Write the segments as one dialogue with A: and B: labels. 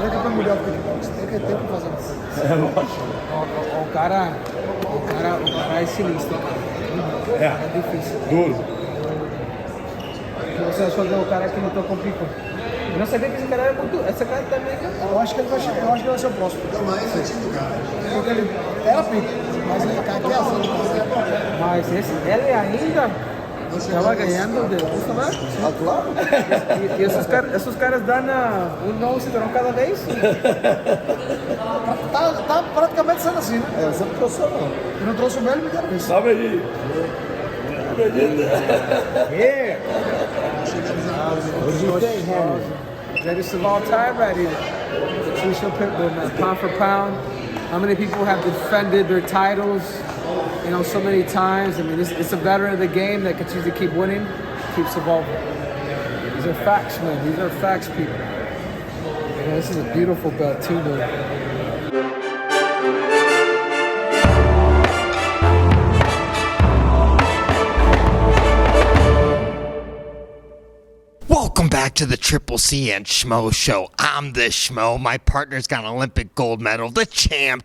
A: Ele é campeão mundial de kickbox. Tem que fazer uma coisa.
B: É lógico.
C: O cara é sinistro, cara. É difícil.
B: Duro.
C: O que você achou do cara que lutou com o Pico? Eu não sabia que esse cara era muito... Esse cara também...
A: Eu acho que ele vai ser o próximo. Porque ele era pico, mas ele cai aqui assim.
C: Mas ele ainda estava ganhando de custo, né?
A: Ah, claro.
C: E esses caras dão um novo cinturão cada vez?
A: Tá praticamente sendo assim, né? Eu sempre trouxe o não. Eu não trouxe o meu, ele me deu isso.
B: Sobe aí.
C: Yeah. Greatest of all time right here. Patricio Pitbull, man. Pound for pound. How many people have defended their titles, so many times? I mean, it's a veteran of the game that continues to keep winning, keeps evolving. These are facts, man. These are facts, people. This is a beautiful belt, too, though.
D: Welcome back to the Triple C and Schmo show. I'm the Schmo. My partner's got an Olympic gold medal, the champ,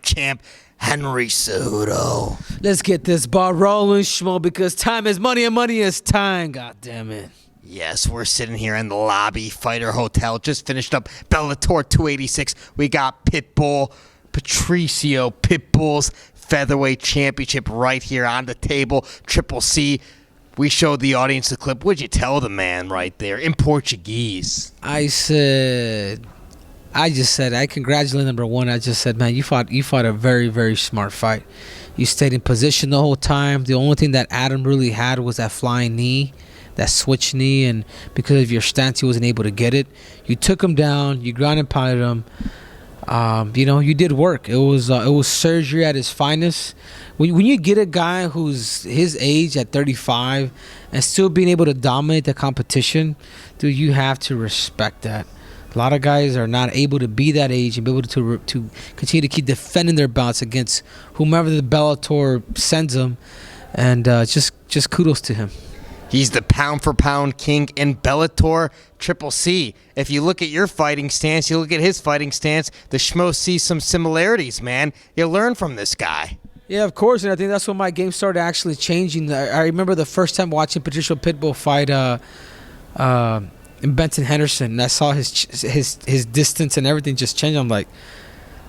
D: Henry Cejudo.
C: Let's get this ball rolling, Schmo, because time is money and money is time. God damn it.
D: Yes, we're sitting here in the lobby, Fighter Hotel. Just finished up Bellator 286. We got Pitbull, Patricio Pitbull's Featherweight Championship right here on the table. Triple C. We showed the audience the clip. What'd you tell the man right there in Portuguese?
C: I just said, I congratulate number one. I just said, man, you fought a very, very smart fight. You stayed in position the whole time. The only thing that Adam really had was that flying knee, that switch knee, and because of your stance, he wasn't able to get it. You took him down. You ground and pounded him. You did work. It was surgery at its finest. When you get a guy who's his age at 35 and still being able to dominate the competition, dude, you have to respect that. A lot of guys are not able to be that age and be able to continue to keep defending their belts against whomever the Bellator sends them, and just kudos to him.
D: He's the pound-for-pound king in Bellator. Triple C. If you look at your fighting stance, you look at his fighting stance, the Schmo sees some similarities, man. You learn from this guy.
C: Yeah, of course, and I think that's when my game started actually changing. I remember the first time watching Patricio Pitbull fight in Benson Henderson, and I saw his distance and everything just change. I'm like,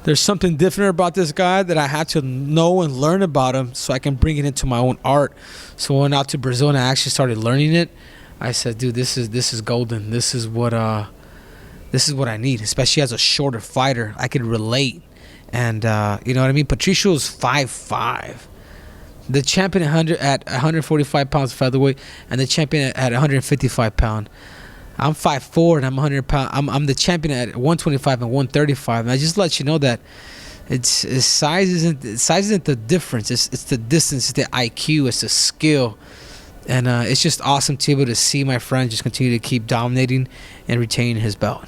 C: there's something different about this guy that I had to know and learn about him so I can bring it into my own art. So I went out to Brazil and I actually started learning it. I said, dude, this is golden. This is what I need, especially as a shorter fighter. I could relate. And you know what I mean? Patricio's 5'5". The champion at 145 pounds featherweight and the champion at 155 pounds. I'm 5'4" and I'm 100 pounds. I'm the champion at 125 and 135. And I just let you know that size isn't the difference. It's the distance, it's the IQ, it's the skill, and it's just awesome to be able to see my friend just continue to keep dominating and retaining his belt.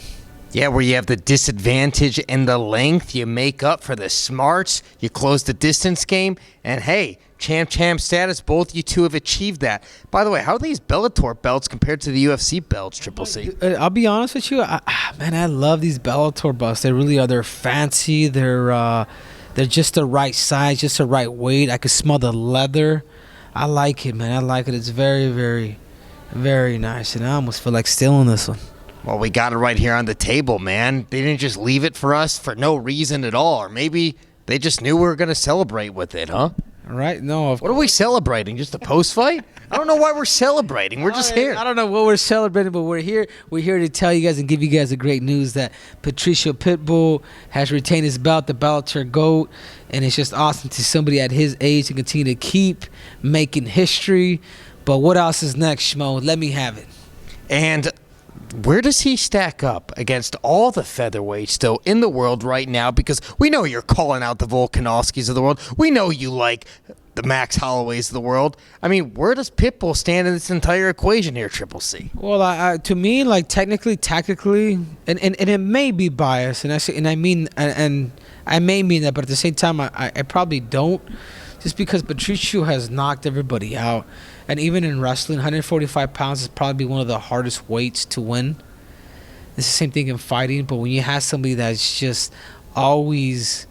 D: Yeah, where you have the disadvantage in the length, you make up for the smarts, you close the distance game, and hey, champ status, both you two have achieved that. By the way, how are these Bellator belts compared to the UFC belts, Triple C?
C: I'll be honest with you, I love these Bellator belts. They really are. They're fancy. They're just the right size, just the right weight. I can smell the leather. I like it, man. I like it. It's very, very, very nice, and I almost feel like stealing this one.
D: Well, we got it right here on the table, man. They didn't just leave it for us for no reason at all. Or maybe they just knew we were going to celebrate with it, huh?
C: Right? No.
D: What are we celebrating? Just a post fight? I don't know why we're celebrating. We're just here.
C: I don't know what we're celebrating, but we're here. We're here to tell you guys and give you guys the great news that Patricio Pitbull has retained his belt, the Bellator GOAT, and it's just awesome to see somebody at his age to continue to keep making history. But what else is next, Schmo? Let me have it.
D: And where does he stack up against all the featherweights still in the world right now? Because we know you're calling out the Volkanovskis of the world. We know you like the Max Holloways of the world. I mean, where does Pitbull stand in this entire equation here, Triple C?
C: Well, to me, like technically, tactically, and it may be biased, and I mean I may mean that, but at the same time, I probably don't, just because Patricio has knocked everybody out. And even in wrestling, 145 pounds is probably one of the hardest weights to win. It's the same thing in fighting, but when you have somebody that's just always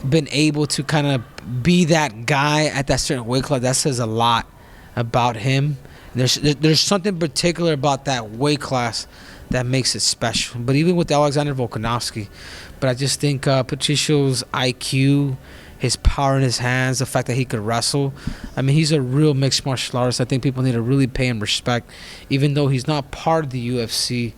C: been able to kind of be that guy at that certain weight class, that says a lot about him. There's something particular about that weight class that makes it special. But even with Alexander Volkanovski, but I just think Patricio's IQ, his power in his hands, the fact that he could wrestle. I mean, he's a real mixed martial artist. I think people need to really pay him respect, even though he's not part of the UFC.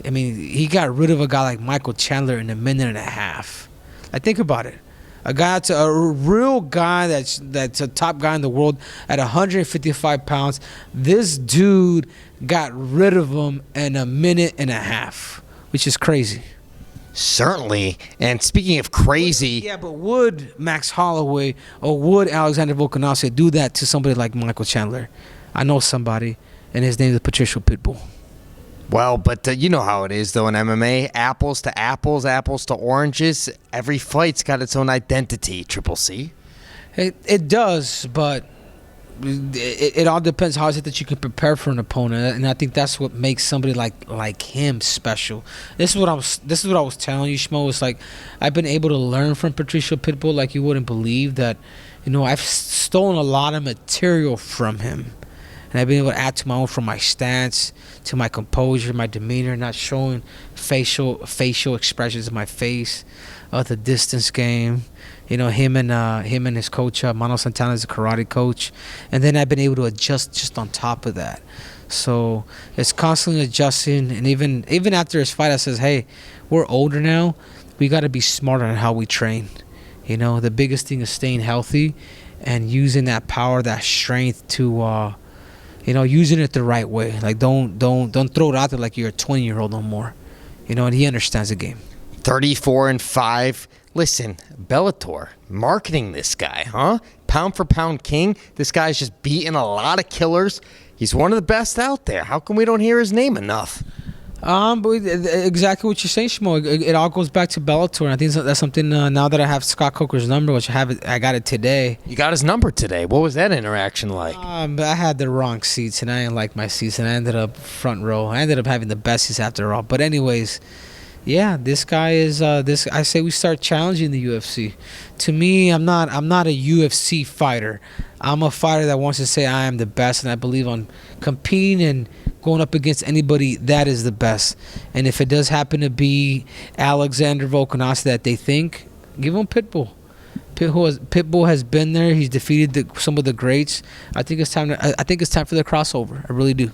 C: I mean, he got rid of a guy like Michael Chandler in a minute and a half. Like, think about it. A guy that's a real guy that's a top guy in the world at 155 pounds. This dude got rid of him in a minute and a half, which is crazy.
D: Certainly. And speaking of crazy...
C: Yeah, but would Max Holloway or would Alexander Volkanovski do that to somebody like Michael Chandler? I know somebody, and his name is Patricio Pitbull.
D: Well, but you know how it is, though, in MMA. Apples to apples, apples to oranges. Every fight's got its own identity, Triple C.
C: It does, but it all depends how is it that you can prepare for an opponent, and I think that's what makes somebody like him special. This is what I was telling you, Schmo. It's like I've been able to learn from Patricio Pitbull like you wouldn't believe. That, you know, I've stolen a lot of material from him. And I've been able to add to my own, from my stance to my composure, my demeanor, not showing facial expressions in my face, the distance game. You know, him and his coach, Mano Santana, is a karate coach. And then I've been able to adjust just on top of that. So it's constantly adjusting. And even after his fight, I says, hey, we're older now. We got to be smarter on how we train. You know, the biggest thing is staying healthy and using that power, that strength to... you know, using it the right way. Like, don't throw it out there like you're a 20-year-old no more. You know, and he understands the game.
D: 34-5. Listen, Bellator, marketing this guy, huh? Pound for pound king. This guy's just beating a lot of killers. He's one of the best out there. How come we don't hear his name enough?
C: But exactly what you're saying, Schmo. It all goes back to Bellator, and I think that's something. Now that I have Scott Coker's number, which I got it today.
D: You got his number today. What was that interaction like?
C: But I had the wrong seats, and I didn't like my seats, and I ended up front row. I ended up having the best seats after all. But anyways, yeah, this guy is this. I say we start challenging the UFC. To me, I'm not a UFC fighter. I'm a fighter that wants to say I am the best, and I believe on competing and going up against anybody that is the best. And if it does happen to be Alexander Volkanovski that they think, give him Pitbull. Pitbull has been there. He's defeated some of the greats. I think it's time for the crossover. I really do.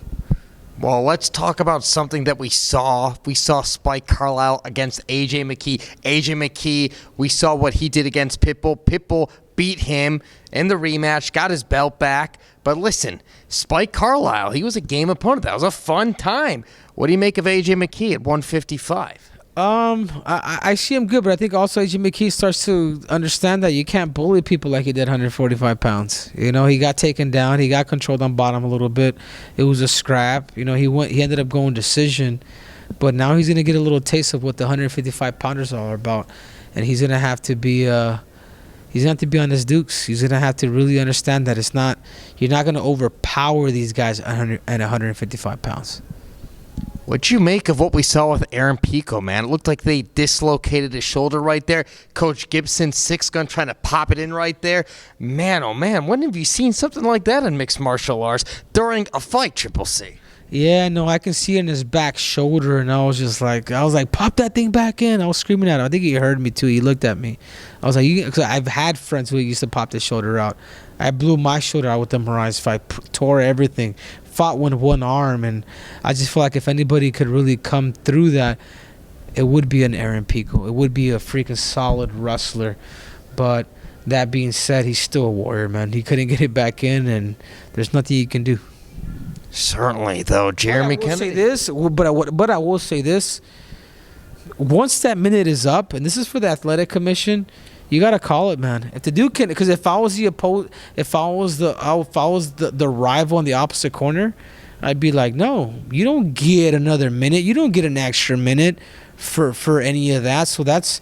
D: Well, let's talk about something that we saw. We saw Spike Carlisle against AJ McKee. AJ McKee, we saw what he did against Pitbull. Pitbull beat him in the rematch, got his belt back. But listen, Spike Carlisle, he was a game opponent. That was a fun time. What do you make of AJ McKee at 155?
C: I see him good, but I think also AJ McKee starts to understand that you can't bully people like he did 145 pounds. You know, he got taken down. He got controlled on bottom a little bit. It was a scrap. You know, he ended up going decision. But now he's going to get a little taste of what the 155 pounders are about. And he's going to have to be... he's going to have to be on his dukes. He's going to have to really understand that you're not going to overpower these guys at 155 pounds.
D: What'd you make of what we saw with Aaron Pico, man? It looked like they dislocated his shoulder right there. Coach Gibson, six gun, trying to pop it in right there. Man, oh man, when have you seen something like that in mixed martial arts during a fight, Triple C?
C: Yeah, no, I can see it in his back shoulder, and I was like, pop that thing back in. I was screaming at him. I think he heard me too. He looked at me. I was like, because I've had friends who used to pop their shoulder out. I blew my shoulder out with the Mirage fight, tore everything, fought with one arm, and I just feel like if anybody could really come through that, it would be an Aaron Pico. It would be a freaking solid wrestler. But that being said, he's still a warrior, man. He couldn't get it back in, and there's nothing he can do.
D: Certainly, though, Jeremy Kennedy.
C: But I will say this. Once that minute is up, and this is for the athletic commission, you gotta call it, man. If the dude can, because if I was the rival in the opposite corner, I'd be like, no, you don't get another minute. You don't get an extra minute for any of that. So that's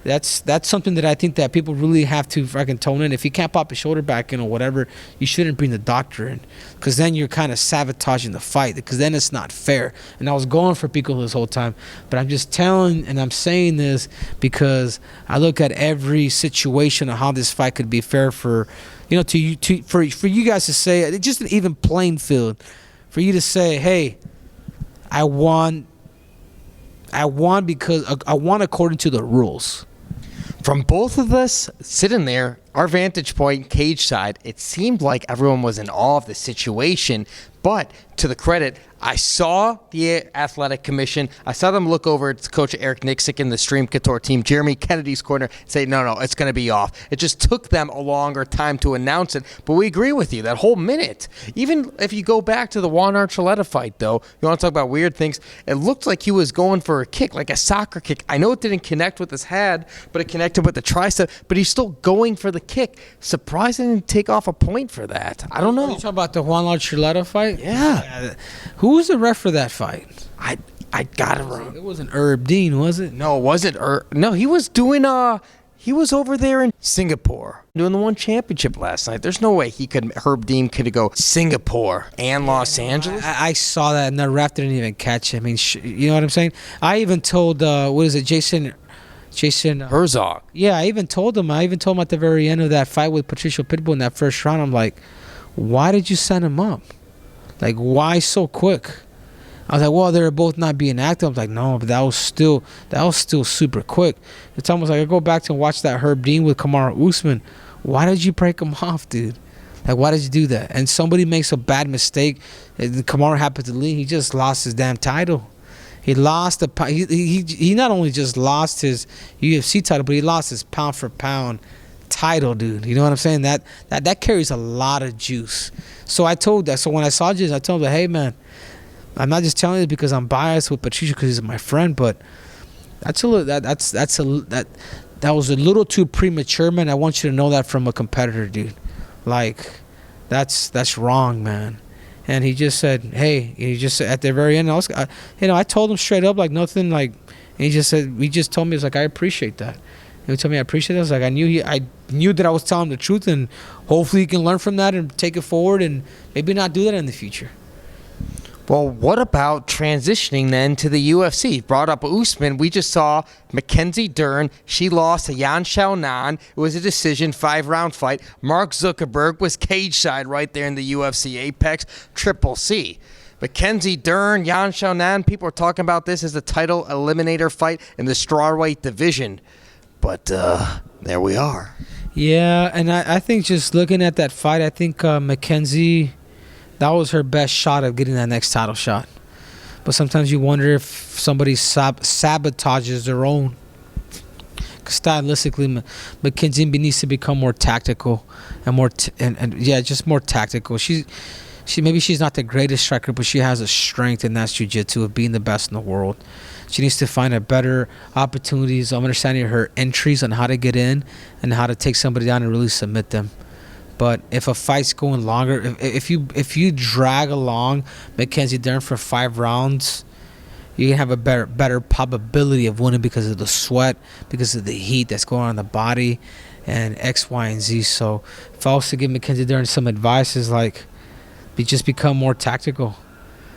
C: That's something that I think that people really have to fucking tone in. If you can't pop your shoulder back in or whatever, you shouldn't bring the doctor in, because then you're kind of sabotaging the fight, because then it's not fair. And I was going for Pico this whole time, but I'm just telling, and I'm saying this because I look at every situation of how this fight could be fair for, you know, for you guys to say, it's just an even playing field, for you to say, hey, I won because I won according to the rules.
D: From both of us sitting there, our vantage point, cage side, it seemed like everyone was in awe of the situation. But to the credit, I saw the athletic commission. I saw them look over at Coach Eric Nixick and the Stream Couture team, Jeremy Kennedy's corner, and say, no, it's going to be off. It just took them a longer time to announce it. But we agree with you, that whole minute. Even if you go back to the Juan Archuleta fight, though, you want to talk about weird things, it looked like he was going for a kick, like a soccer kick. I know it didn't connect with his head, but it connected with the tricep, but he's still going for the kick. Surprised he didn't take off a point for that. I don't know.
C: You talking about the Juan Archuleta fight?
D: Yeah.
C: Who was the ref for that fight?
D: I got it wrong.
C: It wasn't Herb Dean, was it?
D: No, it wasn't. No, he was doing. He was over there in Singapore doing the one championship last night. There's no way Herb Dean could go Singapore and Los Angeles.
C: I saw that, and the ref didn't even catch it. I mean, you know what I'm saying? I even told Jason
D: Herzog.
C: Yeah, I even told him at the very end of that fight with Patricio Pitbull in that first round, I'm like, why did you send him up? Like, why so quick? I was like, well, they were both not being active. I was like, no, but that was still super quick. It's almost like I go back to watch that Herb Dean with Kamaru Usman. Why did you break him off, dude? Like, why did you do that? And somebody makes a bad mistake, and Kamaru happens to leave. He just lost his damn title. He lost he not only just lost his UFC title, but he lost his pound for pound title, dude. You know what I'm saying? That carries a lot of juice. So I told that. So when I saw Jason, I told him, hey man, I'm not just telling you because I'm biased with Patricio because he's my friend, but that was a little too premature, man. I want you to know that from a competitor, dude. Like, that's wrong, man. And he just said, hey, he just said at the very end, I told him straight up, like nothing, like, and he just told me, it's like, I appreciate that. He told me I appreciate it. I was like, I knew that I was telling the truth, and hopefully you can learn from that and take it forward and maybe not do that in the future.
D: Well, what about transitioning then to the UFC? Brought up Usman. We just saw Mackenzie Dern. She lost to Xiaonan. It was a decision, 5-round fight. Mark Zuckerberg was cage side right there in the UFC Apex Triple C. Mackenzie Dern, Xiaonan, people are talking about this as a title eliminator fight in the strawweight division. But there we are.
C: Yeah, and I think just looking at that fight, I think Mackenzie, that was her best shot of getting that next title shot. But sometimes you wonder if somebody sabotages their own. Because stylistically, Mackenzie needs to become more tactical and just more tactical. Maybe she's not the greatest striker, but she has a strength, and that's jiu-jitsu of being the best in the world. She needs to find a better opportunities. I'm understanding her entries on how to get in and how to take somebody down and really submit them. But if a fight's going longer, if you drag along Mackenzie Dern for 5 rounds, you can have a better probability of winning because of the sweat, because of the heat that's going on in the body, and X, Y, and Z. So if I was to give Mackenzie Dern some advice, is like, just become more tactical.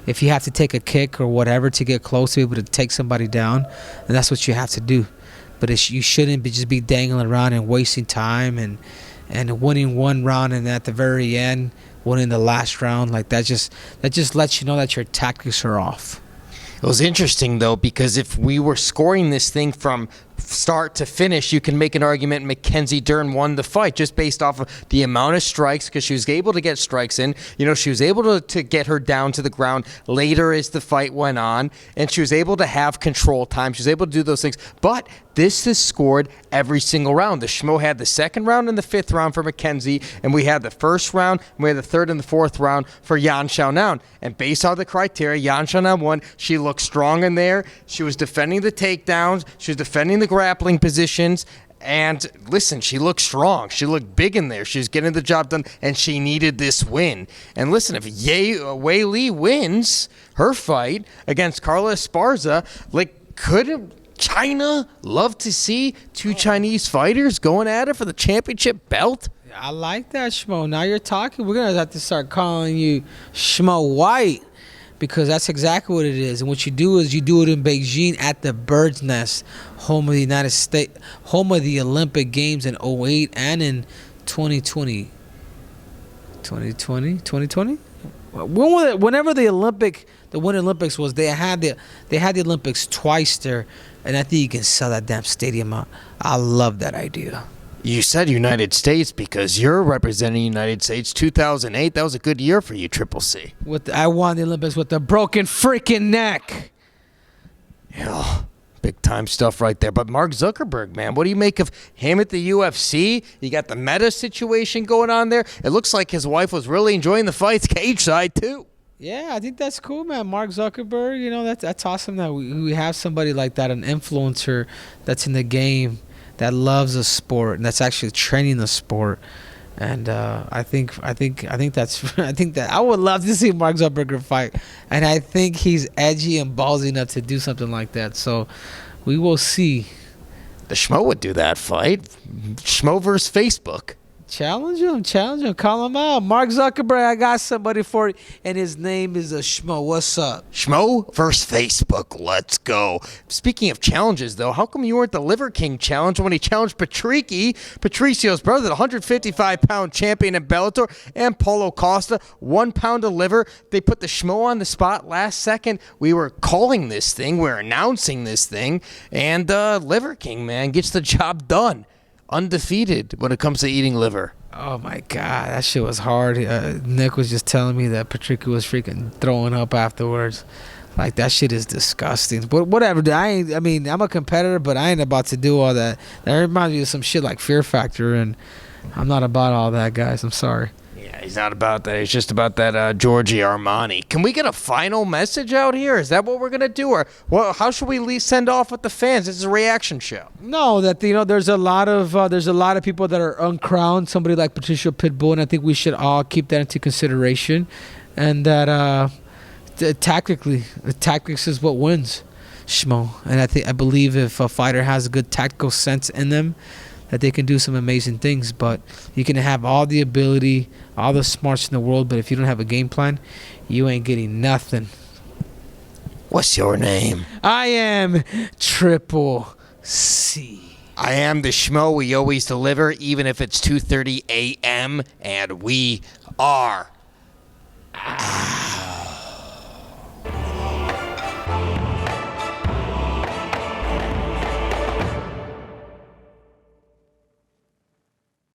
C: If you have to take a kick or whatever to get close to be able to take somebody down, then that's what you have to do. But you shouldn't just be dangling around and wasting time and winning one round and at the very end winning the last round. Like that just lets you know that your tactics are off.
D: It was interesting though, because if we were scoring this thing from start to finish, you can make an argument Mackenzie Dern won the fight just based off of the amount of strikes, because she was able to get strikes in. You know, she was able to get her down to the ground later as the fight went on, and she was able to have control time. She was able to do those things. But this is scored every single round. The Schmo had the 2nd round and the 5th round for Mackenzie, and we had the 1st round, and we had the 3rd and the 4th round for Xiaonan. And based on the criteria, Xiaonan won. She looked strong in there. She was defending the takedowns. She was defending the grappling positions. And listen, she looked strong. She looked big in there. She was getting the job done, and she needed this win. And listen, if Wei Li wins her fight against Carla Esparza, like, China. Love to see two Chinese fighters going at it for the championship belt.
C: I like that, Schmo. Now you're talking. We're going to have to start calling you Schmo White, because that's exactly what it is. And what you do is you do it in Beijing at the Bird's Nest, home of the United States, home of the Olympic Games in 2008 and in 2020. 2020? Whenever the Winter Olympics was, they had the Olympics twice there, and I think you can sell that damn stadium out. I love that idea.
D: You said United States because you're representing United States. 2008, that was a good year for you, Triple C.
C: I won the Olympics with a broken freaking neck.
D: Yeah, big time stuff right there. But Mark Zuckerberg, man, what do you make of him at the UFC? You got the meta situation going on there. It looks like his wife was really enjoying the fights cage side too.
C: Yeah, I think that's cool, man. Mark Zuckerberg, you know, that's awesome that we have somebody like that, an influencer that's in the game, that loves the sport and that's actually training the sport. And I think that I would love to see Mark Zuckerberg fight, and I think he's edgy and ballsy enough to do something like that. So we will see.
D: The Schmo would do that fight. Schmo versus Facebook.
C: Challenge him, call him out. Mark Zuckerberg, I got somebody for you, and his name is a Schmo. What's up?
D: Schmo versus Facebook. Let's go. Speaking of challenges, though, how come you weren't the Liver King challenge when he challenged Patricio's brother, the 155-pound champion in Bellator, and Paulo Costa, 1 pound of liver? They put the Schmo on the spot last second. We were calling this thing. We were announcing this thing. And Liver King, man, gets the job done. Undefeated when it comes to eating liver.
C: Oh my God, that shit was hard. Nick was just telling me that Patricio was freaking throwing up afterwards. Like, that shit is disgusting. But whatever, I mean, I'm a competitor, but I ain't about to do all that. That reminds me of some shit like Fear Factor, and I'm not about all that, guys. I'm sorry.
D: Yeah, he's not about that. He's just about that Giorgio Armani. Can we get a final message out here? Is that what we're gonna do, or how should we send off with the fans? This is a reaction show.
C: No, that, you know, there's a lot of people that are uncrowned. Somebody like Patricio Pitbull, and I think we should all keep that into consideration. And that tactics is what wins, Schmo. And I believe if a fighter has a good tactical sense in them, that they can do some amazing things. But you can have all the ability, all the smarts in the world, but if you don't have a game plan, you ain't getting nothing.
D: What's your name?
C: I am Triple C.
D: I am the Schmo we always deliver, even if it's 2:30 a.m., and we are